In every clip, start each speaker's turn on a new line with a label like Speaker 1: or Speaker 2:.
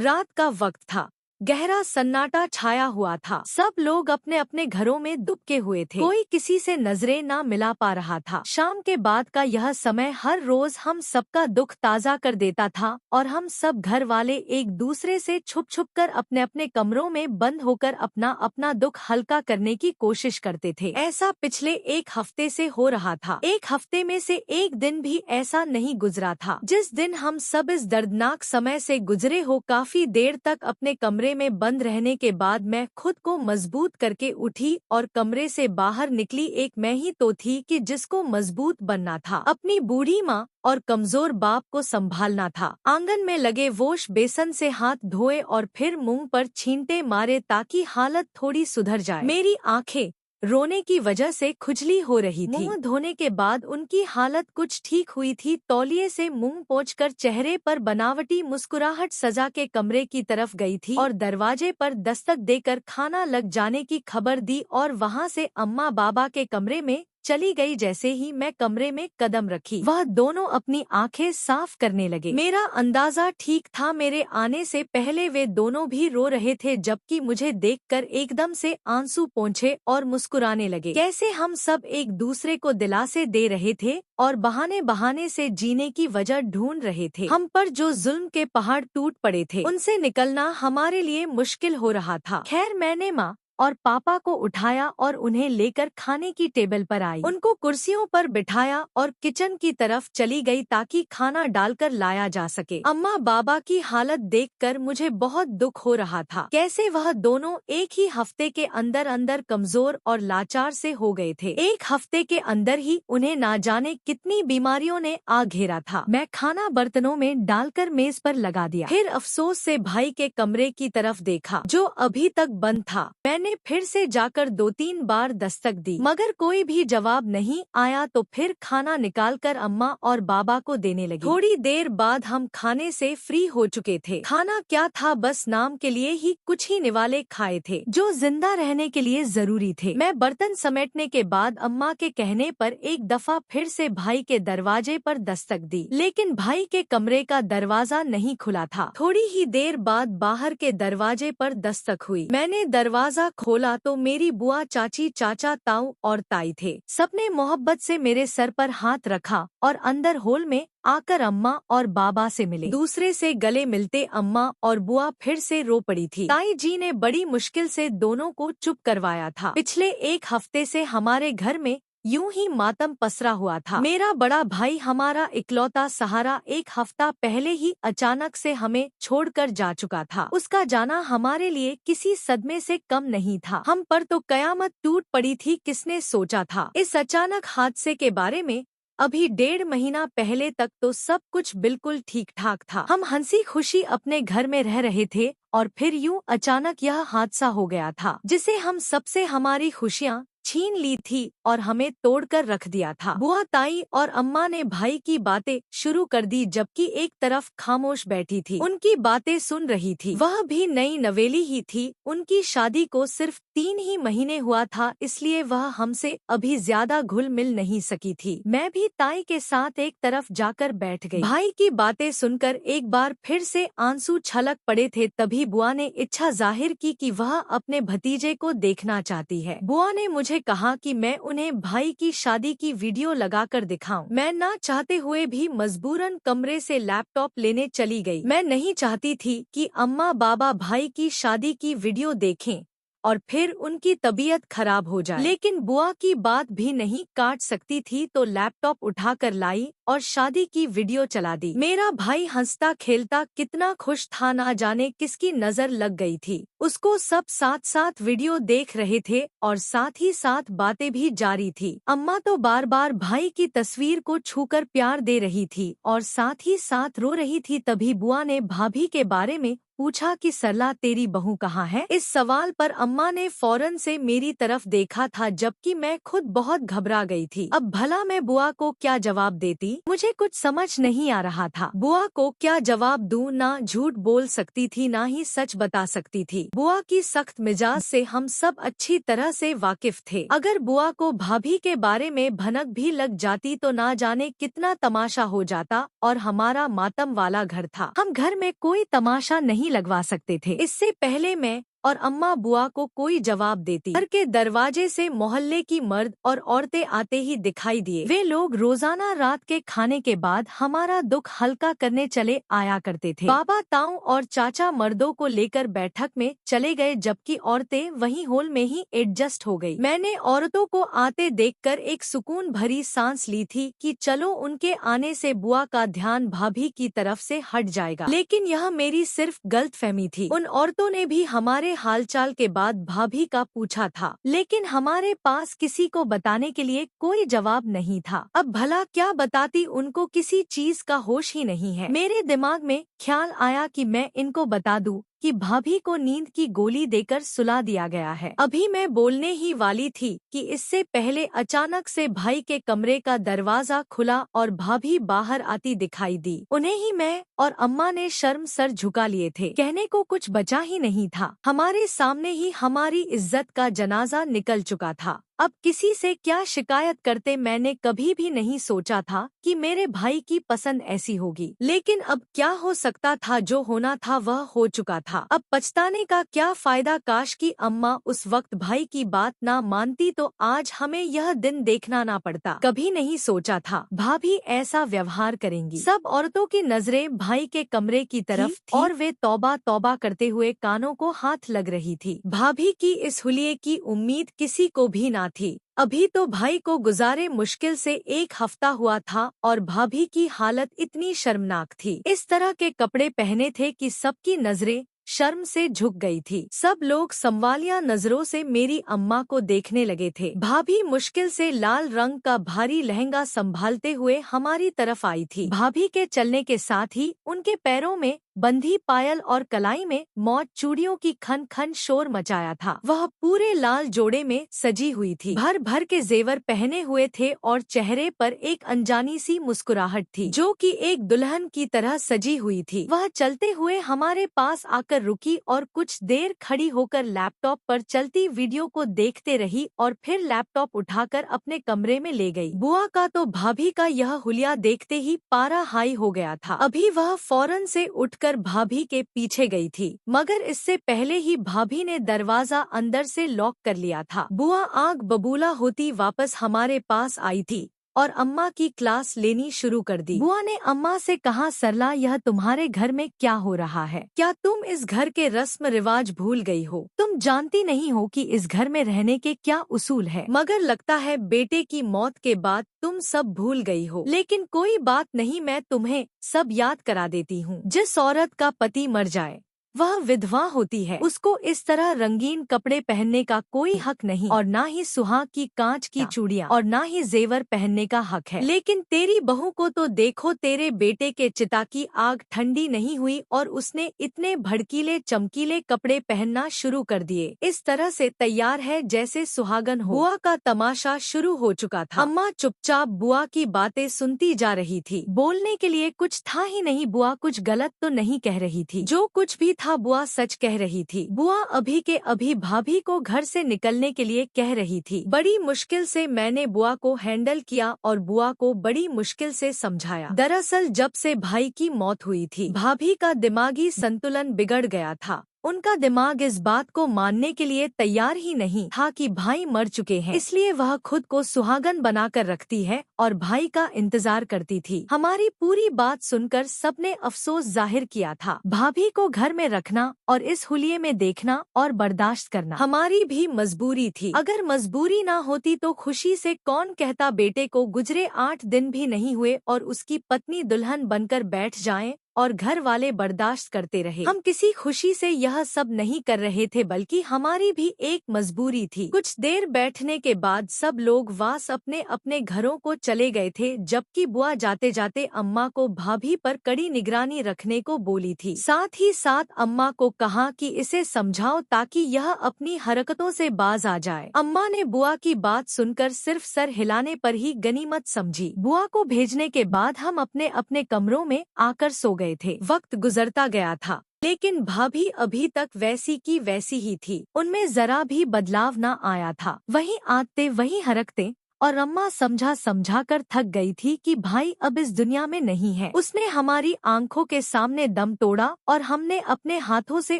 Speaker 1: रात का वक्त था। गहरा सन्नाटा छाया हुआ था। सब लोग अपने अपने घरों में दुबके हुए थे। कोई किसी से नजरें ना मिला पा रहा था। शाम के बाद का यह समय हर रोज हम सबका दुख ताजा कर देता था और हम सब घर वाले एक दूसरे से छुप छुप कर अपने अपने कमरों में बंद होकर अपना अपना दुख हल्का करने की कोशिश करते थे। ऐसा पिछले एक हफ्ते से हो रहा था। एक हफ्ते में से एक दिन भी ऐसा नहीं गुजरा था जिस दिन हम सब इस दर्दनाक समय से गुजरे हो। काफी देर तक अपने कमरे में बंद रहने के बाद मैं खुद को मजबूत करके उठी और कमरे से बाहर निकली। एक मैं ही तो थी कि जिसको मजबूत बनना था, अपनी बूढ़ी माँ और कमजोर बाप को संभालना था। आंगन में लगे वॉश बेसन से हाथ धोए और फिर मुंह पर छींटे मारे ताकि हालत थोड़ी सुधर जाए। मेरी आंखें रोने की वजह से खुजली हो रही थी। मुंह धोने के बाद उनकी हालत कुछ ठीक हुई थी। तौलिए से मुंह पोंछकर चेहरे पर बनावटी मुस्कुराहट सजा के कमरे की तरफ गई थी और दरवाजे पर दस्तक देकर खाना लग जाने की खबर दी और वहां से अम्मा बाबा के कमरे में चली गई। जैसे ही मैं कमरे में कदम रखी, वह दोनों अपनी आंखें साफ करने लगे। मेरा अंदाजा ठीक था। मेरे आने से पहले वे दोनों भी रो रहे थे, जबकि मुझे देखकर एकदम से आंसू पोंछे और मुस्कुराने लगे। कैसे हम सब एक दूसरे को दिलासे दे रहे थे और बहाने बहाने से जीने की वजह ढूंढ रहे थे। हम पर जो जुल्म के पहाड़ टूट पड़े थे, उनसे निकलना हमारे लिए मुश्किल हो रहा था। खैर, मैंने माँ और पापा को उठाया और उन्हें लेकर खाने की टेबल पर आई। उनको कुर्सियों पर बिठाया और किचन की तरफ चली गई ताकि खाना डालकर लाया जा सके। अम्मा बाबा की हालत देखकर मुझे बहुत दुख हो रहा था। कैसे वह दोनों एक ही हफ्ते के अंदर अंदर कमजोर और लाचार से हो गए थे। एक हफ्ते के अंदर ही उन्हें ना जाने कितनी बीमारियों ने आ घेरा था। मैं खाना बर्तनों में डालकर मेज पर लगा दिया। फिर अफसोस से भाई के कमरे की तरफ देखा जो अभी तक बंद था। मैंने फिर से जाकर 2-3 बार दस्तक दी, मगर कोई भी जवाब नहीं आया। तो फिर खाना निकालकर अम्मा और बाबा को देने लगी। थोड़ी देर बाद हम खाने से फ्री हो चुके थे। खाना क्या था, बस नाम के लिए ही कुछ ही निवाले खाए थे जो जिंदा रहने के लिए जरूरी थे। मैं बर्तन समेटने के बाद अम्मा के कहने पर एक दफा फिर से भाई के दरवाजे पर दस्तक दी, लेकिन भाई के कमरे का दरवाजा नहीं खुला था। थोड़ी ही देर बाद बाहर के दरवाजे पर दस्तक हुई। मैंने दरवाजा खोला तो मेरी बुआ, चाची, चाचा, ताऊ और ताई थे। सबने मोहब्बत से मेरे सर पर हाथ रखा और अंदर हॉल में आकर अम्मा और बाबा से मिले। दूसरे से गले मिलते अम्मा और बुआ फिर से रो पड़ी थी। ताई जी ने बड़ी मुश्किल से दोनों को चुप करवाया था। पिछले एक हफ्ते से हमारे घर में यूं ही मातम पसरा हुआ था। मेरा बड़ा भाई, हमारा इकलौता सहारा, एक हफ्ता पहले ही अचानक से हमें छोड़कर जा चुका था। उसका जाना हमारे लिए किसी सदमे से कम नहीं था। हम पर तो कयामत टूट पड़ी थी। किसने सोचा था इस अचानक हादसे के बारे में। अभी 1.5 महीना पहले तक तो सब कुछ बिल्कुल ठीक ठाक था। हम हंसी खुशी अपने घर में रह रहे थे और फिर यूं अचानक यह हादसा हो गया था जिसे हम सबसे हमारी खुशियां छीन ली थी और हमें तोड़कर रख दिया था। बुआ, ताई और अम्मा ने भाई की बातें शुरू कर दी, जबकि एक तरफ खामोश बैठी थी। उनकी बातें सुन रही थी। वह भी नई नवेली ही थी। उनकी शादी को सिर्फ 3 ही महीने हुआ था, इसलिए वह हमसे अभी ज्यादा घुल मिल नहीं सकी थी। मैं भी ताई के साथ एक तरफ जाकर बैठ गई। भाई की बातें सुनकर एक बार फिर से आंसू छलक पड़े थे। तभी बुआ ने इच्छा जाहिर की कि वह अपने भतीजे को देखना चाहती है। बुआ ने मुझे कहा कि मैं उन्हें भाई की शादी की वीडियो लगाकर दिखाऊं। मैं ना चाहते हुए भी मजबूरन कमरे से लैपटॉप लेने चली गई। मैं नहीं चाहती थी कि अम्मा बाबा भाई की शादी की वीडियो देखें और फिर उनकी तबीयत खराब हो जाए, लेकिन बुआ की बात भी नहीं काट सकती थी तो लैपटॉप उठाकर लाई और शादी की वीडियो चला दी। मेरा भाई हंसता खेलता कितना खुश था, ना जाने किसकी नजर लग गई थी। उसको सब साथ साथ वीडियो देख रहे थे और साथ ही साथ बातें भी जारी थी। अम्मा तो बार बार भाई की तस्वीर को छूकर प्यार दे रही थी और साथ ही साथ रो रही थी। तभी बुआ ने भाभी के बारे में पूछा कि सरला, तेरी बहू कहाँ है। इस सवाल पर अम्मा ने फौरन से मेरी तरफ देखा था, जबकि मैं खुद बहुत घबरा गई थी। अब भला मैं बुआ को क्या जवाब देती, मुझे कुछ समझ नहीं आ रहा था। बुआ को क्या जवाब दूं, ना झूठ बोल सकती थी ना ही सच बता सकती थी। बुआ की सख्त मिजाज से हम सब अच्छी तरह से वाकिफ थे। अगर बुआ को भाभी के बारे में भनक भी लग जाती तो ना जाने कितना तमाशा हो जाता। और हमारा मातम वाला घर था। हम घर में कोई तमाशा नहीं नहीं लगवा सकते थे। इससे पहले मैं और अम्मा बुआ को कोई जवाब देती, घर के दरवाजे से मोहल्ले की मर्द और औरतें आते ही दिखाई दिए। वे लोग रोजाना रात के खाने के बाद हमारा दुख हल्का करने चले आया करते थे। बाबा ताऊ और चाचा मर्दों को लेकर बैठक में चले गए, जबकि औरतें वहीं हॉल में ही एडजस्ट हो गई। मैंने औरतों को आते देखकर एक सुकून भरी सांस ली थी कि चलो उनके आने से बुआ का ध्यान भाभी की तरफ से हट जाएगा। लेकिन यह मेरी सिर्फ गलतफहमी थी। उन औरतों ने भी हमारे हालचाल के बाद भाभी का पूछा था, लेकिन हमारे पास किसी को बताने के लिए कोई जवाब नहीं था। अब भला क्या बताती, उनको किसी चीज का होश ही नहीं है। मेरे दिमाग में ख्याल आया कि मैं इनको बता दूं कि भाभी को नींद की गोली देकर सुला दिया गया है। अभी मैं बोलने ही वाली थी कि इससे पहले अचानक से भाई के कमरे का दरवाजा खुला और भाभी बाहर आती दिखाई दी। उन्हें ही मैं और अम्मा ने शर्म सर झुका लिए थे। कहने को कुछ बचा ही नहीं था। हमारे सामने ही हमारी इज्जत का जनाजा निकल चुका था। अब किसी से क्या शिकायत करते, मैंने कभी भी नहीं सोचा था कि मेरे भाई की पसंद ऐसी होगी। लेकिन अब क्या हो सकता था, जो होना था वह हो चुका था। अब पछताने का क्या फायदा। काश की अम्मा उस वक्त भाई की बात ना मानती तो आज हमें यह दिन देखना ना पड़ता। कभी नहीं सोचा था भाभी ऐसा व्यवहार करेंगी। सब औरतों की नजरें भाई के कमरे की तरफ थी और वे तौबा तौबा करते हुए कानों को हाथ लग रही थी। भाभी की इस हुलिये की उम्मीद किसी को भी ना थी। अभी तो भाई को गुजारे मुश्किल से 1 हफ्ता हुआ था और भाभी की हालत इतनी शर्मनाक थी। इस तरह के कपड़े पहने थे कि सबकी नजरें शर्म से झुक गई थी। सब लोग संवालिया नजरों से मेरी अम्मा को देखने लगे थे। भाभी मुश्किल से लाल रंग का भारी लहंगा संभालते हुए हमारी तरफ आई थी। भाभी के चलने के साथ ही उनके पैरों में बंधी पायल और कलाई में मौज चूड़ियों की खन खन शोर मचाया था। वह पूरे लाल जोड़े में सजी हुई थी, भर भर के जेवर पहने हुए थे और चेहरे पर एक अनजानी सी मुस्कुराहट थी जो कि एक दुल्हन की तरह सजी हुई थी। वह चलते हुए हमारे पास आकर रुकी और कुछ देर खड़ी होकर लैपटॉप पर चलती वीडियो को देखते रही और फिर लैपटॉप उठाकर अपने कमरे में ले गई। बुआ का तो भाभी का यह हुलिया देखते ही पारा हाई हो गया था। अभी वह फौरन से उठकर भाभी के पीछे गई थी, मगर इससे पहले ही भाभी ने दरवाजा अंदर से लॉक कर लिया था। बुआ आग बबूला होती वापस हमारे पास आई थी और अम्मा की क्लास लेनी शुरू कर दी। बुआ ने अम्मा से कहा, सरला यह तुम्हारे घर में क्या हो रहा है? क्या तुम इस घर के रस्म रिवाज भूल गई हो? तुम जानती नहीं हो कि इस घर में रहने के क्या उसूल है? मगर लगता है बेटे की मौत के बाद तुम सब भूल गई हो। लेकिन कोई बात नहीं, मैं तुम्हें सब याद करा देती हूँ। जिस औरत का पति मर जाए वह विधवा होती है। उसको इस तरह रंगीन कपड़े पहनने का कोई हक नहीं और ना ही सुहाग की कांच की चूड़ियां और ना ही जेवर पहनने का हक है। लेकिन तेरी बहू को तो देखो, तेरे बेटे के चिता की आग ठंडी नहीं हुई और उसने इतने भड़कीले चमकीले कपड़े पहनना शुरू कर दिए। इस तरह से तैयार है जैसे सुहागन हो। बुआ का तमाशा शुरू हो चुका था। अम्मा चुपचाप बुआ की बातें सुनती जा रही थी। बोलने के लिए कुछ था ही नहीं। बुआ कुछ गलत तो नहीं कह रही थी। जो कुछ भी था बुआ सच कह रही थी। बुआ अभी के अभी भाभी को घर से निकलने के लिए कह रही थी। बड़ी मुश्किल से मैंने बुआ को हैंडल किया और बुआ को बड़ी मुश्किल से समझाया। दरअसल जब से भाई की मौत हुई थी भाभी का दिमागी संतुलन बिगड़ गया था। उनका दिमाग इस बात को मानने के लिए तैयार ही नहीं था कि भाई मर चुके हैं, इसलिए वह खुद को सुहागन बनाकर रखती है और भाई का इंतजार करती थी। हमारी पूरी बात सुनकर सबने अफसोस जाहिर किया था। भाभी को घर में रखना और इस हुलिये में देखना और बर्दाश्त करना हमारी भी मजबूरी थी। अगर मजबूरी ना होती तो खुशी से कौन कहता बेटे को गुजरे 8 दिन भी नहीं हुए और उसकी पत्नी दुल्हन बनकर बैठ जाए और घर वाले बर्दाश्त करते रहे। हम किसी खुशी से यह सब नहीं कर रहे थे, बल्कि हमारी भी एक मजबूरी थी। कुछ देर बैठने के बाद सब लोग वास अपने अपने घरों को चले गए थे, जबकि बुआ जाते जाते अम्मा को भाभी पर कड़ी निगरानी रखने को बोली थी। साथ ही साथ अम्मा को कहा कि इसे समझाओ ताकि यह अपनी हरकतों से बाज आ जाए। अम्मा ने बुआ की बात सुनकर सिर्फ सर हिलाने पर ही गनीमत समझी। बुआ को भेजने के बाद हम अपने अपने कमरों में आकर सो गए थे। वक्त गुजरता गया था लेकिन भाभी अभी तक वैसी की वैसी ही थी। उनमें जरा भी बदलाव न आया था। वही आदतें, वही हरकतें और अम्मा समझा समझा कर थक गई थी कि भाई अब इस दुनिया में नहीं है। उसने हमारी आंखों के सामने दम तोड़ा और हमने अपने हाथों से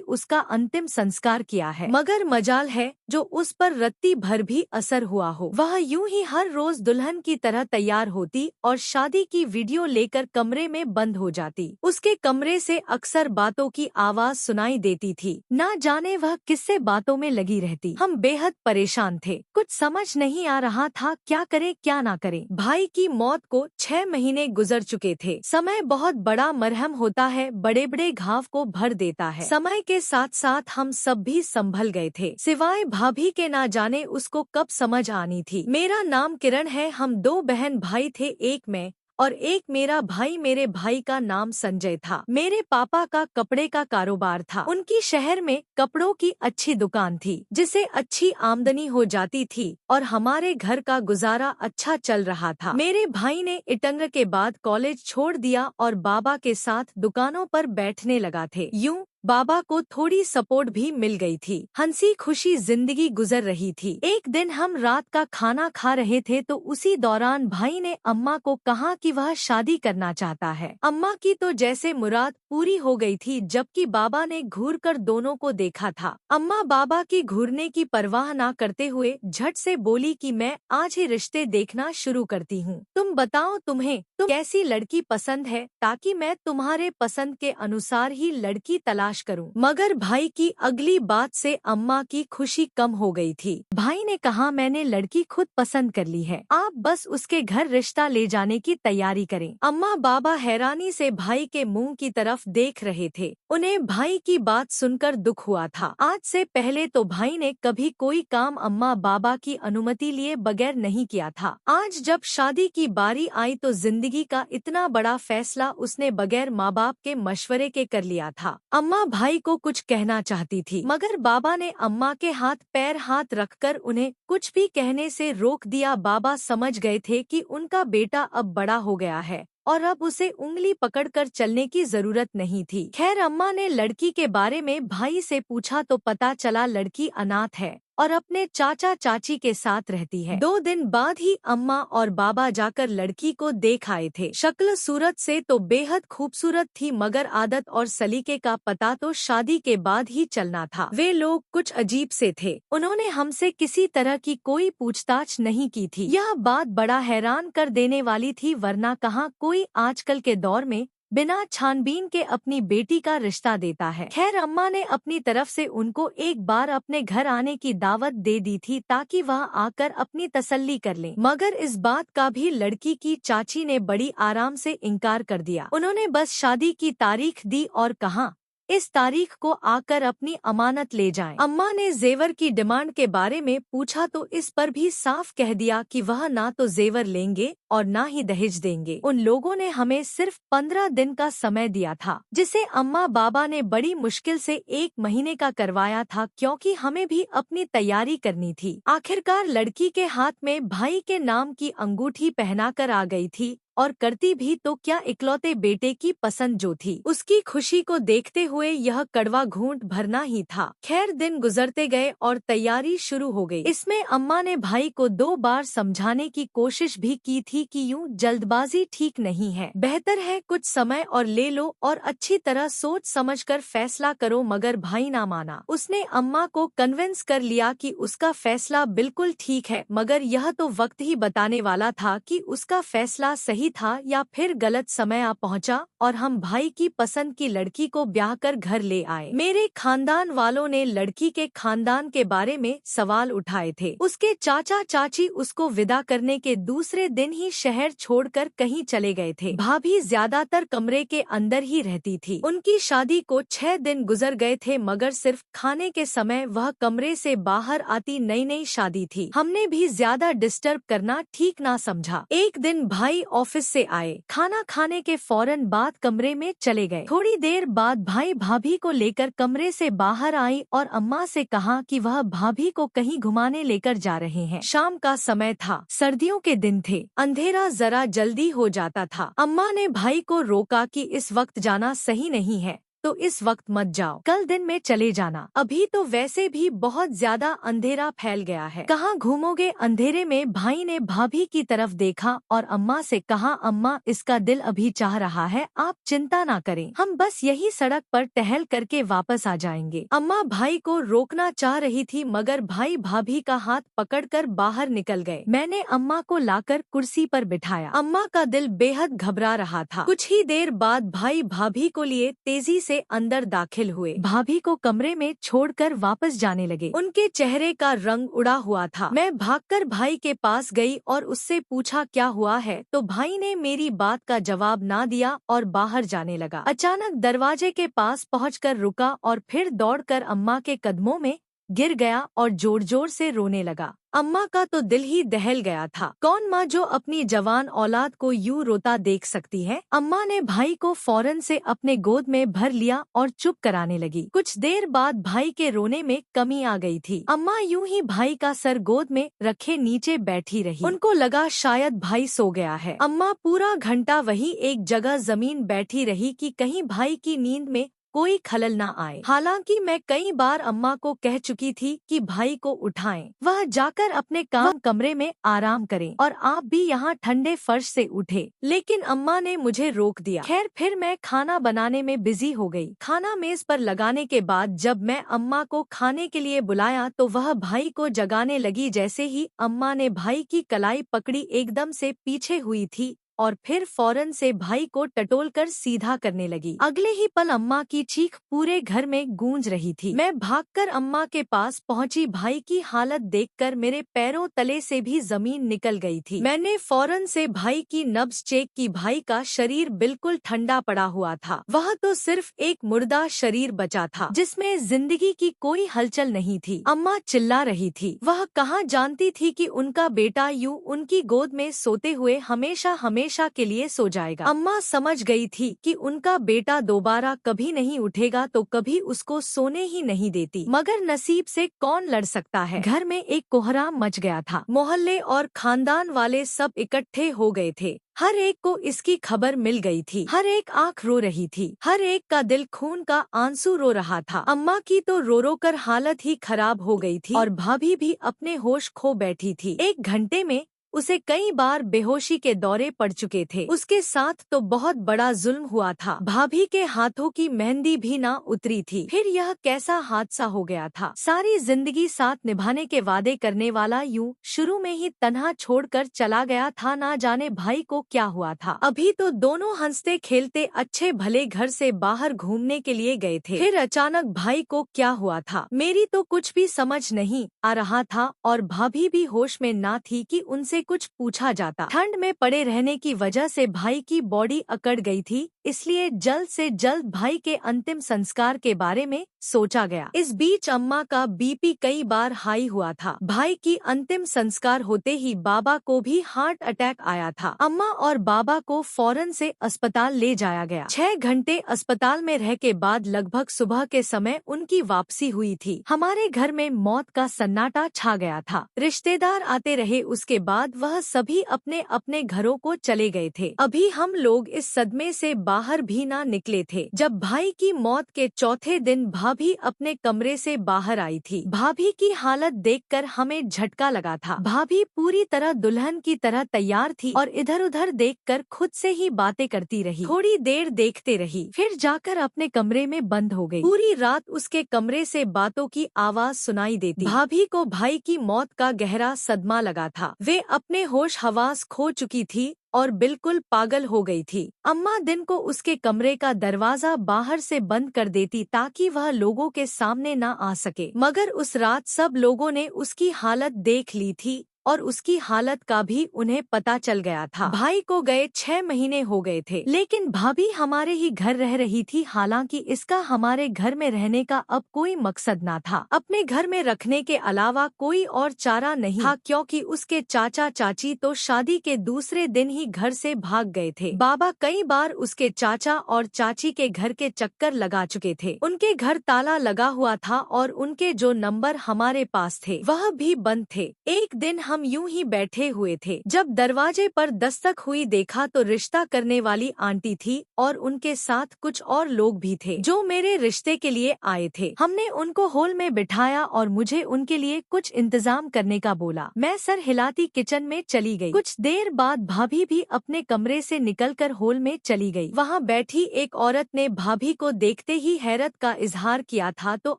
Speaker 1: उसका अंतिम संस्कार किया है। मगर मजाल है जो उस पर रत्ती भर भी असर हुआ हो। वह यूं ही हर रोज दुल्हन की तरह तैयार होती और शादी की वीडियो लेकर कमरे में बंद हो जाती। उसके कमरे से अक्सर बातों की आवाज सुनाई देती थी। ना जाने वह किससे बातों में लगी रहती। हम बेहद परेशान थे। कुछ समझ नहीं आ रहा था क्या करें क्या ना करें। भाई की मौत को 6 महीने गुजर चुके थे। समय बहुत बड़ा मरहम होता है, बड़े बड़े घाव को भर देता है। समय के साथ साथ हम सब भी संभल गए थे, सिवाय भाभी के। ना जाने उसको कब समझ आनी थी। मेरा नाम किरण है। हम 2 बहन भाई थे, एक मैं और एक मेरा भाई। मेरे भाई का नाम संजय था। मेरे पापा का कपड़े का कारोबार था। उनकी शहर में कपड़ों की अच्छी दुकान थी जिसे अच्छी आमदनी हो जाती थी और हमारे घर का गुजारा अच्छा चल रहा था। मेरे भाई ने इंटर के बाद कॉलेज छोड़ दिया और बाबा के साथ दुकानों पर बैठने लगा थे। यूं बाबा को थोड़ी सपोर्ट भी मिल गई थी। हंसी खुशी जिंदगी गुजर रही थी। एक दिन हम रात का खाना खा रहे थे तो उसी दौरान भाई ने अम्मा को कहा कि वह शादी करना चाहता है। अम्मा की तो जैसे मुराद पूरी हो गई थी, जबकि बाबा ने घूरकर दोनों को देखा था। अम्मा बाबा की घूरने की परवाह न करते हुए झट से बोली कि मैं आज ही रिश्ते देखना शुरू करती हूँ। तुम बताओ तुम्हें कैसी लड़की पसंद है, ताकि मैं तुम्हारे पसंद के अनुसार ही लड़की तलाश करूं। मगर भाई की अगली बात से अम्मा की खुशी कम हो गई थी। भाई ने कहा मैंने लड़की खुद पसंद कर ली है, आप बस उसके घर रिश्ता ले जाने की तैयारी करें। अम्मा बाबा हैरानी से भाई के मुंह की तरफ देख रहे थे। उन्हें भाई की बात सुनकर दुख हुआ था। आज से पहले तो भाई ने कभी कोई काम अम्मा बाबा की अनुमति लिए बगैर नहीं किया था। आज जब शादी की बारी आई तो जिंदगी का इतना बड़ा फैसला उसने बगैर माँ बाप के मशवरे के कर लिया था। अम्मा भाई को कुछ कहना चाहती थी, मगर बाबा ने अम्मा के हाथ रखकर उन्हें कुछ भी कहने से रोक दिया। बाबा समझ गए थे कि उनका बेटा अब बड़ा हो गया है और अब उसे उंगली पकड़कर चलने की जरूरत नहीं थी। खैर अम्मा ने लड़की के बारे में भाई से पूछा तो पता चला लड़की अनाथ है और अपने चाचा चाची के साथ रहती है। 2 दिन बाद ही अम्मा और बाबा जाकर लड़की को देख आए थे। शक्ल सूरत से तो बेहद खूबसूरत थी, मगर आदत और सलीके का पता तो शादी के बाद ही चलना था। वे लोग कुछ अजीब से थे। उन्होंने हमसे किसी तरह की कोई पूछताछ नहीं की थी। यह बात बड़ा हैरान कर देने वाली थी, वरना कहाँ कोई आजकल के दौर में बिना छानबीन के अपनी बेटी का रिश्ता देता है। खैर अम्मा ने अपनी तरफ से उनको एक बार अपने घर आने की दावत दे दी थी ताकि वह आकर अपनी तसल्ली कर लें, मगर इस बात का भी लड़की की चाची ने बड़ी आराम से इनकार कर दिया। उन्होंने बस शादी की तारीख दी और कहा इस तारीख को आकर अपनी अमानत ले जाएं। अम्मा ने जेवर की डिमांड के बारे में पूछा तो इस पर भी साफ कह दिया कि वह ना तो जेवर लेंगे और ना ही दहेज देंगे। उन लोगों ने हमें सिर्फ 15 दिन का समय दिया था, जिसे अम्मा बाबा ने बड़ी मुश्किल से 1 महीने का करवाया था, क्योंकि हमें भी अपनी तैयारी करनी थी। आखिरकार लड़की के हाथ में भाई के नाम की अंगूठी पहनाकर आ गई थी, और करती भी तो क्या इकलौते बेटे की पसंद जो थी। उसकी खुशी को देखते हुए यह कड़वा घूंट भरना ही था। खैर दिन गुजरते गए और तैयारी शुरू हो गई। इसमें अम्मा ने भाई को 2 बार समझाने की कोशिश भी की थी कि यूं जल्दबाजी ठीक नहीं है, बेहतर है कुछ समय और ले लो और अच्छी तरह सोच समझकर फैसला करो, मगर भाई ना माना। उसने अम्मा को कन्विंस कर लिया कि उसका फैसला बिल्कुल ठीक है, मगर यह तो वक्त ही बताने वाला था कि उसका फैसला सही था या फिर गलत। समय आ पहुंचा और हम भाई की पसंद की लड़की को ब्याह कर घर ले आए। मेरे खानदान वालों ने लड़की के खानदान के बारे में सवाल उठाए थे। उसके चाचा चाची उसको विदा करने के दूसरे दिन ही शहर छोड़कर कहीं चले गए थे। भाभी ज्यादातर कमरे के अंदर ही रहती थी। उनकी शादी को 6 दिन गुजर गए थे, मगर सिर्फ खाने के समय वह कमरे से बाहर आती। नई नई शादी थी, हमने भी ज्यादा डिस्टर्ब करना ठीक ना समझा। एक दिन भाई ऑफिस से आए, खाना खाने के फौरन बाद कमरे में चले गए। थोड़ी देर बाद भाई भाभी को लेकर कमरे से बाहर आई और अम्मा से कहा कि वह भाभी को कहीं घुमाने लेकर जा रहे हैं। शाम का समय था, सर्दियों के दिन थे, अंधेरा जरा जल्दी हो जाता था। अम्मा ने भाई को रोका कि इस वक्त जाना सही नहीं है, तो इस वक्त मत जाओ, कल दिन में चले जाना। अभी तो वैसे भी बहुत ज्यादा अंधेरा फैल गया है, कहाँ घूमोगे अंधेरे में। भाई ने भाभी की तरफ देखा और अम्मा से कहा, अम्मा इसका दिल अभी चाह रहा है, आप चिंता ना करें, हम बस यही सड़क पर टहल करके वापस आ जाएंगे। अम्मा भाई को रोकना चाह रही थी मगर भाई भाभी का हाथ पकड़कर बाहर निकल गए। मैंने अम्मा को लाकर कुर्सी पर बिठाया। अम्मा का दिल बेहद घबरा रहा था। कुछ ही देर बाद भाई भाभी को लिए तेजी से अंदर दाखिल हुए। भाभी को कमरे में छोड़कर वापस जाने लगे। उनके चेहरे का रंग उड़ा हुआ था। मैं भागकर भाई के पास गई और उससे पूछा क्या हुआ है, तो भाई ने मेरी बात का जवाब ना दिया और बाहर जाने लगा। अचानक दरवाजे के पास पहुंचकर रुका और फिर दौड़कर अम्मा के कदमों में गिर गया और जोर जोर से रोने लगा। अम्मा का तो दिल ही दहल गया था। कौन माँ जो अपनी जवान औलाद को यूं रोता देख सकती है। अम्मा ने भाई को फौरन से अपने गोद में भर लिया और चुप कराने लगी। कुछ देर बाद भाई के रोने में कमी आ गई थी। अम्मा यूं ही भाई का सर गोद में रखे नीचे बैठी रही। उनको लगा शायद भाई सो गया है। अम्मा पूरा घंटा वही एक जगह जमीन बैठी रही कि कहीं भाई की नींद में कोई खलल ना आए। हालांकि मैं कई बार अम्मा को कह चुकी थी कि भाई को उठाएं, वह जाकर अपने काम कमरे में आराम करें और आप भी यहाँ ठंडे फर्श से उठे, लेकिन अम्मा ने मुझे रोक दिया। खैर फिर मैं खाना बनाने में बिजी हो गई। खाना मेज पर लगाने के बाद जब मैं अम्मा को खाने के लिए बुलाया तो वह भाई को जगाने लगी। जैसे ही अम्मा ने भाई की कलाई पकड़ी एकदम से पीछे हुई थी और फिर फौरन से भाई को टटोलकर सीधा करने लगी। अगले ही पल अम्मा की चीख पूरे घर में गूंज रही थी। मैं भागकर अम्मा के पास पहुंची। भाई की हालत देखकर मेरे पैरों तले से भी जमीन निकल गई थी। मैंने फौरन से भाई की नब्ज चेक की। भाई का शरीर बिल्कुल ठंडा पड़ा हुआ था। वह तो सिर्फ एक मुर्दा शरीर बचा था जिसमें जिंदगी की कोई हलचल नहीं थी। अम्मा चिल्ला रही थी। वह कहाँ जानती थी कि उनका बेटा यूं उनकी गोद में सोते हुए हमेशा हमेशा के लिए सो जाएगा। अम्मा समझ गई थी कि उनका बेटा दोबारा कभी नहीं उठेगा तो कभी उसको सोने ही नहीं देती। मगर नसीब से कौन लड़ सकता है। घर में एक कोहराम मच गया था। मोहल्ले और खानदान वाले सब इकट्ठे हो गए थे। हर एक को इसकी खबर मिल गई थी। हर एक आंख रो रही थी। हर एक का दिल खून का आंसू रो रहा था। अम्मा की तो रो रो कर हालत ही खराब हो गई थी और भाभी भी अपने होश खो बैठी थी। एक घंटे में उसे कई बार बेहोशी के दौरे पड़ चुके थे। उसके साथ तो बहुत बड़ा जुल्म हुआ था। भाभी के हाथों की मेहंदी भी ना उतरी थी। फिर यह कैसा हादसा हो गया था। सारी जिंदगी साथ निभाने के वादे करने वाला यूं शुरू में ही तन्हा छोड़कर चला गया था। ना जाने भाई को क्या हुआ था। अभी तो दोनों हंसते खेलते अच्छे भले घर से बाहर घूमने के लिए गए थे। फिर अचानक भाई को क्या हुआ था। मेरी तो कुछ भी समझ नहीं आ रहा था और भाभी भी होश में ना थी कि उनसे कुछ पूछा जाता। ठंड में पड़े रहने की वजह से भाई की बॉडी अकड़ गई थी, इसलिए जल्द से जल्द भाई के अंतिम संस्कार के बारे में सोचा गया। इस बीच अम्मा का बीपी कई बार हाई हुआ था। भाई की अंतिम संस्कार होते ही बाबा को भी हार्ट अटैक आया था। अम्मा और बाबा को फौरन से अस्पताल ले जाया गया। 6 घंटे अस्पताल में रह के बाद लगभग सुबह के समय उनकी वापसी हुई थी। हमारे घर में मौत का सन्नाटा छा गया था। रिश्तेदार आते रहे। उसके बाद वह सभी अपने अपने घरों को चले गए थे। अभी हम लोग इस सदमे से बाहर भी ना निकले थे। जब भाई की मौत के चौथे दिन भाभी अपने कमरे से बाहर आई थी। भाभी की हालत देखकर हमें झटका लगा था। भाभी पूरी तरह दुल्हन की तरह तैयार थी और इधर उधर देखकर खुद से ही बातें करती रही। थोड़ी देर देखते रही, फिर जाकर अपने कमरे में बंद हो गई। पूरी रात उसके कमरे से बातों की आवाज सुनाई देती। भाभी को भाई की मौत का गहरा सदमा लगा था। वे अपने होश हवास खो चुकी थी और बिल्कुल पागल हो गई थी। अम्मा दिन को उसके कमरे का दरवाजा बाहर से बंद कर देती ताकि वह लोगों के सामने न आ सके। मगर उस रात सब लोगों ने उसकी हालत देख ली थी और उसकी हालत का भी उन्हें पता चल गया था। भाई को गए 6 महीने हो गए थे, लेकिन भाभी हमारे ही घर रह रही थी। हालांकि इसका हमारे घर में रहने का अब कोई मकसद ना था। अपने घर में रखने के अलावा कोई और चारा नहीं था, क्योंकि उसके चाचा चाची तो शादी के दूसरे दिन ही घर से भाग गए थे। बाबा कई बार उसके चाचा और चाची के घर के चक्कर लगा चुके थे। उनके घर ताला लगा हुआ था और उनके जो नंबर हमारे पास थे वह भी बंद थे। एक दिन हम यूं ही बैठे हुए थे जब दरवाजे पर दस्तक हुई। देखा तो रिश्ता करने वाली आंटी थी और उनके साथ कुछ और लोग भी थे जो मेरे रिश्ते के लिए आए थे। हमने उनको हॉल में बिठाया और मुझे उनके लिए कुछ इंतजाम करने का बोला। मैं सर हिलाती किचन में चली गई। कुछ देर बाद भाभी भी अपने कमरे से निकलकर हॉल में चली गई। वहाँ बैठी एक औरत ने भाभी को देखते ही हैरत का इजहार किया था तो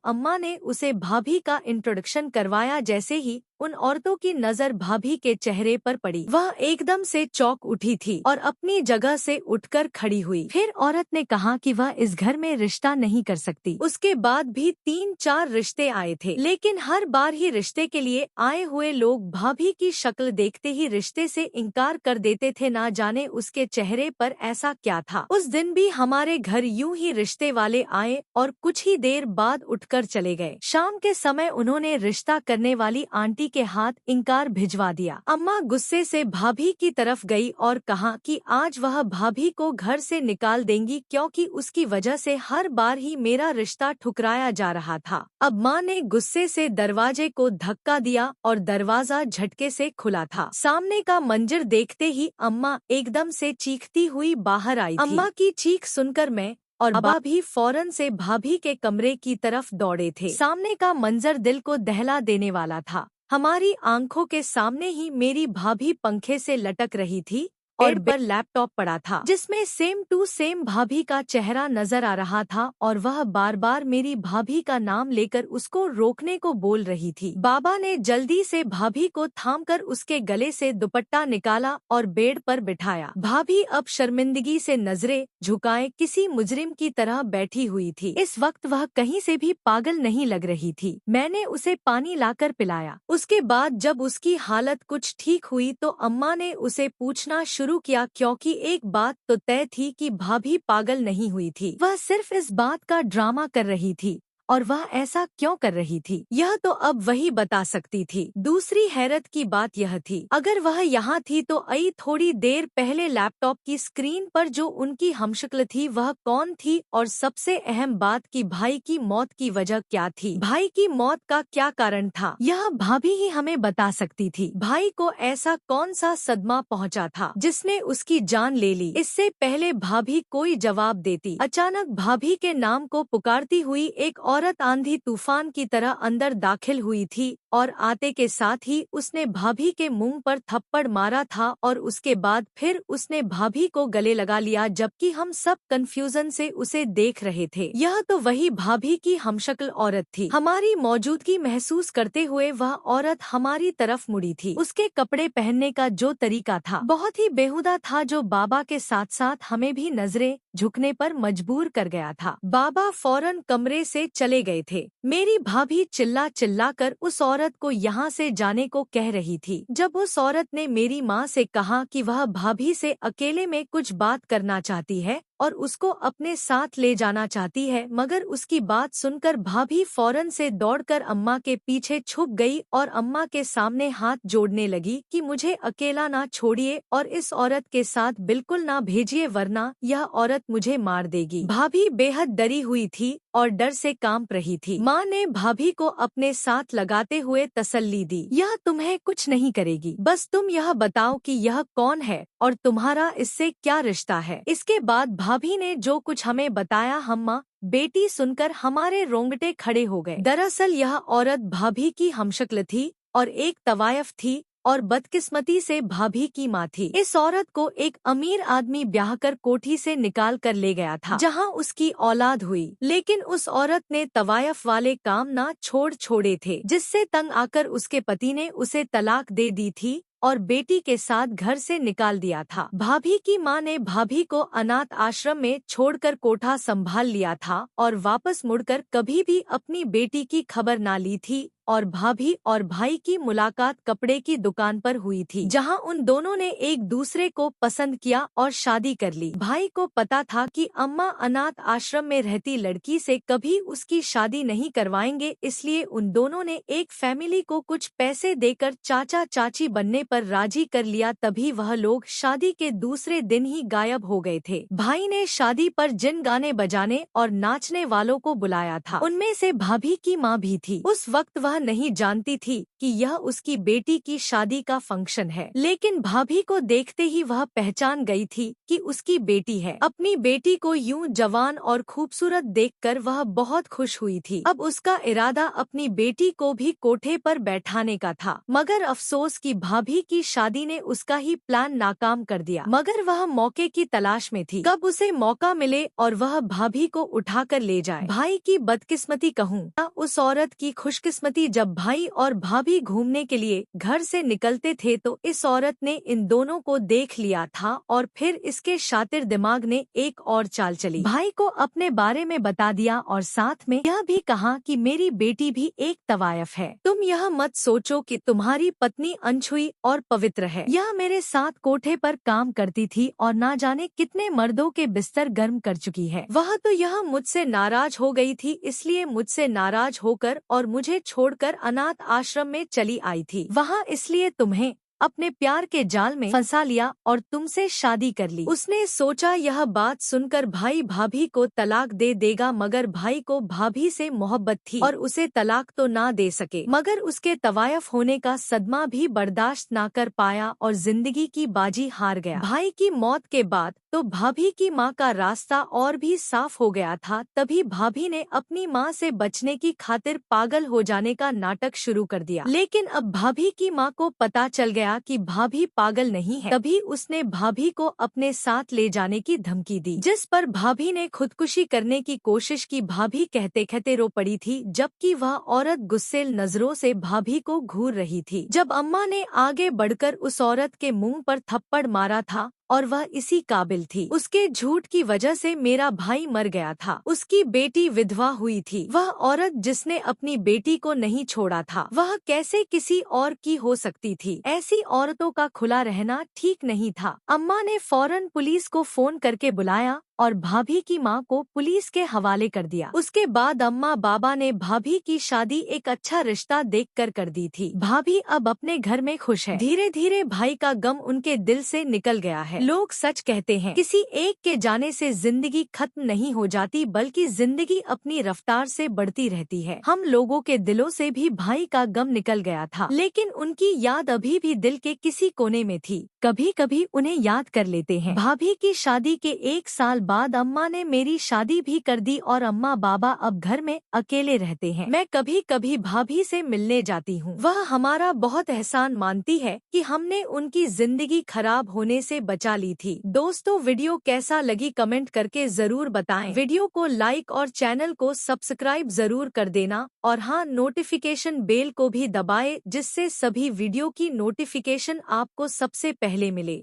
Speaker 1: अम्मा ने उसे भाभी का इंट्रोडक्शन करवाया। जैसे ही उन औरतों की नजर भाभी के चेहरे पर पड़ी, वह एकदम से चौंक उठी थी और अपनी जगह से उठकर खड़ी हुई। फिर औरत ने कहा कि वह इस घर में रिश्ता नहीं कर सकती। उसके बाद भी 3-4 रिश्ते आए थे, लेकिन हर बार ही रिश्ते के लिए आए हुए लोग भाभी की शक्ल देखते ही रिश्ते से इनकार कर देते थे। ना जाने उसके चेहरे पर ऐसा क्या था। उस दिन भी हमारे घर यूं ही रिश्ते वाले आए और कुछ ही देर बाद उठकर चले गए। शाम के समय उन्होंने रिश्ता करने वाली आंटी के हाथ इनकार भिजवा दिया। अम्मा गुस्से से भाभी की तरफ गई और कहा कि आज वह भाभी को घर से निकाल देंगी क्योंकि उसकी वजह से हर बार ही मेरा रिश्ता ठुकराया जा रहा था। अब माँ ने गुस्से से दरवाजे को धक्का दिया और दरवाजा झटके से खुला था। सामने का मंजर देखते ही अम्मा एकदम से चीखती हुई बाहर आई थी। अम्मा की चीख सुनकर मैं और बाबा भी फौरन से भाभी के कमरे की तरफ दौड़े थे। सामने का मंजर दिल को दहला देने वाला था। हमारी आंखों के सामने ही मेरी भाभी पंखे से लटक रही थी और बेड पर लैपटॉप पड़ा था जिसमें सेम टू सेम भाभी का चेहरा नजर आ रहा था और वह बार बार मेरी भाभी का नाम लेकर उसको रोकने को बोल रही थी। बाबा ने जल्दी से भाभी को थामकर उसके गले से दुपट्टा निकाला और बेड पर बिठाया। भाभी अब शर्मिंदगी से नजरें झुकाए किसी मुजरिम की तरह बैठी हुई थी। इस वक्त वह कहीं से भी पागल नहीं लग रही थी। मैंने उसे पानी लाकर पिलाया। उसके बाद जब उसकी हालत कुछ ठीक हुई तो अम्मा ने उसे पूछना शुरू किया क्योंकि एक बात तो तय थी कि भाभी पागल नहीं हुई थी। वह सिर्फ इस बात का ड्रामा कर रही थी और वह ऐसा क्यों कर रही थी यह तो अब वही बता सकती थी। दूसरी हैरत की बात यह थी अगर वह यहाँ थी तो आई थोड़ी देर पहले लैपटॉप की स्क्रीन पर जो उनकी हमशक्ल थी वह कौन थी और सबसे अहम बात कि भाई की मौत की वजह क्या थी। भाई की मौत का क्या कारण था यह भाभी ही हमें बता सकती थी। भाई को ऐसा कौन सा सदमा पहुँचा था जिसने उसकी जान ले ली। इससे पहले भाभी कोई जवाब देती अचानक भाभी के नाम को पुकारती हुई एक औरत आंधी तूफान की तरह अंदर दाखिल हुई थी और आते के साथ ही उसने भाभी के मुंह पर थप्पड़ मारा था और उसके बाद फिर उसने भाभी को गले लगा लिया जबकि हम सब कंफ्यूजन से उसे देख रहे थे। यह तो वही भाभी की हमशक्ल औरत थी। हमारी मौजूदगी महसूस करते हुए वह औरत हमारी तरफ मुड़ी थी। उसके कपड़े पहनने का जो तरीका था बहुत ही बेहुदा था जो बाबा के साथ साथ हमें भी नजरें झुकने पर मजबूर कर गया था। बाबा फौरन कमरे से चले गए थे। मेरी भाभी चिल्ला चिल्ला कर उस औरत को यहाँ से जाने को कह रही थी। जब उस औरत ने मेरी माँ से कहा कि वह भाभी से अकेले में कुछ बात करना चाहती है और उसको अपने साथ ले जाना चाहती है, मगर उसकी बात सुनकर भाभी फौरन से दौड़कर अम्मा के पीछे छुप गई और अम्मा के सामने हाथ जोड़ने लगी कि मुझे अकेला ना छोड़िए और इस औरत के साथ बिल्कुल ना भेजिए वरना यह औरत मुझे मार देगी। भाभी बेहद डरी हुई थी और डर से कांप रही थी। माँ ने भाभी को अपने साथ लगाते हुए तसल्ली दी, यह तुम्हें कुछ नहीं करेगी, बस तुम यह बताओ कि यह कौन है और तुम्हारा इससे क्या रिश्ता है। इसके बाद भाभी ने जो कुछ हमें बताया अम्मा बेटी सुनकर हमारे रोंगटे खड़े हो गए। दरअसल यह औरत भाभी की हमशक्ल थी और एक तवायफ थी और बदकिस्मती से भाभी की माँ थी। इस औरत को एक अमीर आदमी ब्याहकर कोठी से निकाल कर ले गया था जहां उसकी औलाद हुई, लेकिन उस औरत ने तवायफ वाले काम ना छोड़े थे जिससे तंग आकर उसके पति ने उसे तलाक दे दी थी और बेटी के साथ घर से निकाल दिया था। भाभी की माँ ने भाभी को अनाथ आश्रम में छोड़कर कोठा संभाल लिया था और वापस मुड़कर कभी भी अपनी बेटी की खबर ना ली थी और भाभी और भाई की मुलाकात कपड़े की दुकान पर हुई थी जहां उन दोनों ने एक दूसरे को पसंद किया और शादी कर ली। भाई को पता था कि अम्मा अनाथ आश्रम में रहती लड़की से कभी उसकी शादी नहीं करवाएंगे, इसलिए उन दोनों ने एक फैमिली को कुछ पैसे देकर चाचा चाची बनने पर राजी कर लिया। तभी वह लोग शादी के दूसरे दिन ही गायब हो गए थे। भाई ने शादी पर जिन गाने बजाने और नाचने वालों को बुलाया था, उनमें से भाभी की माँ भी थी। उस वक्त वह नहीं जानती थी कि यह उसकी बेटी की शादी का फंक्शन है, लेकिन भाभी को देखते ही वह पहचान गई थी कि उसकी बेटी है। अपनी बेटी को यूं जवान और खूबसूरत देखकर वह बहुत खुश हुई थी। अब उसका इरादा अपनी बेटी को भी कोठे पर बैठाने का था, मगर अफसोस कि भाभी की शादी ने उसका ही प्लान नाकाम कर दिया। मगर वह मौके की तलाश में थी, कब उसे मौका मिले और वह भाभी को उठाकर ले जाए। भाई की बदकिस्मती कहूँ या उस औरत की खुशकिस्मती, जब भाई और भाभी घूमने के लिए घर से निकलते थे तो इस औरत ने इन दोनों को देख लिया था और फिर इसके शातिर दिमाग ने एक और चाल चली। भाई को अपने बारे में बता दिया और साथ में यह भी कहा कि मेरी बेटी भी एक तवायफ है। तुम यह मत सोचो कि तुम्हारी पत्नी अनछुई और पवित्र है। यह मेरे साथ कोठे पर काम करती थी और ना जाने कितने मर्दों के बिस्तर गर्म कर चुकी है। वह तो यह मुझसे नाराज हो गई थी, इसलिए मुझसे नाराज होकर और मुझे छोड़कर अनाथ आश्रम में चली आई थी। वहाँ इसलिए तुम्हें अपने प्यार के जाल में फंसा लिया और तुमसे शादी कर ली। उसने सोचा यह बात सुनकर भाई भाभी को तलाक दे देगा, मगर भाई को भाभी से मोहब्बत थी और उसे तलाक तो ना दे सके, मगर उसके तवायफ होने का सदमा भी बर्दाश्त ना कर पाया और जिंदगी की बाजी हार गया। भाई की मौत के बाद तो भाभी की माँ का रास्ता और भी साफ हो गया था। तभी भाभी ने अपनी माँ से बचने की खातिर पागल हो जाने का नाटक शुरू कर दिया, लेकिन अब भाभी की माँ को पता चल गया कि भाभी पागल नहीं है। तभी उसने भाभी को अपने साथ ले जाने की धमकी दी, जिस पर भाभी ने खुदकुशी करने की कोशिश की। भाभी कहते कहते रो पड़ी थी, जबकि वह औरत गुस्सेल नजरों से भाभी को घूर रही थी। जब अम्मा ने आगे बढ़कर उस औरत के मुंह पर थप्पड़ मारा था और वह इसी काबिल थी, उसके झूठ की वजह से मेरा भाई मर गया था, उसकी बेटी विधवा हुई थी। वह औरत जिसने अपनी बेटी को नहीं छोड़ा था, वह कैसे किसी और की हो सकती थी? ऐसी औरतों का खुला रहना ठीक नहीं था। अम्मा ने फौरन पुलिस को फोन करके बुलाया और भाभी की माँ को पुलिस के हवाले कर दिया। उसके बाद अम्मा बाबा ने भाभी की शादी एक अच्छा रिश्ता देखकर कर दी थी। भाभी अब अपने घर में खुश है। धीरे धीरे भाई का गम उनके दिल से निकल गया है। लोग सच कहते हैं, किसी एक के जाने से जिंदगी खत्म नहीं हो जाती, बल्कि जिंदगी अपनी रफ्तार से बढ़ती रहती है। हम लोगों के दिलों से भी भाई का गम निकल गया था, लेकिन उनकी याद अभी भी दिल के किसी कोने में थी। कभी कभी उन्हें याद कर लेते हैं। भाभी की शादी के 1 साल बाद अम्मा ने मेरी शादी भी कर दी और अम्मा बाबा अब घर में अकेले रहते हैं। मैं कभी कभी भाभी से मिलने जाती हूँ। वह हमारा बहुत एहसान मानती है कि हमने उनकी जिंदगी खराब होने से बचा ली थी। दोस्तों, वीडियो कैसा लगी कमेंट करके जरूर बताएं। वीडियो को लाइक और चैनल को सब्सक्राइब जरूर कर देना और हाँ, नोटिफिकेशन बेल को भी दबाएं, जिससे सभी वीडियो की नोटिफिकेशन आपको सबसे पहले मिले।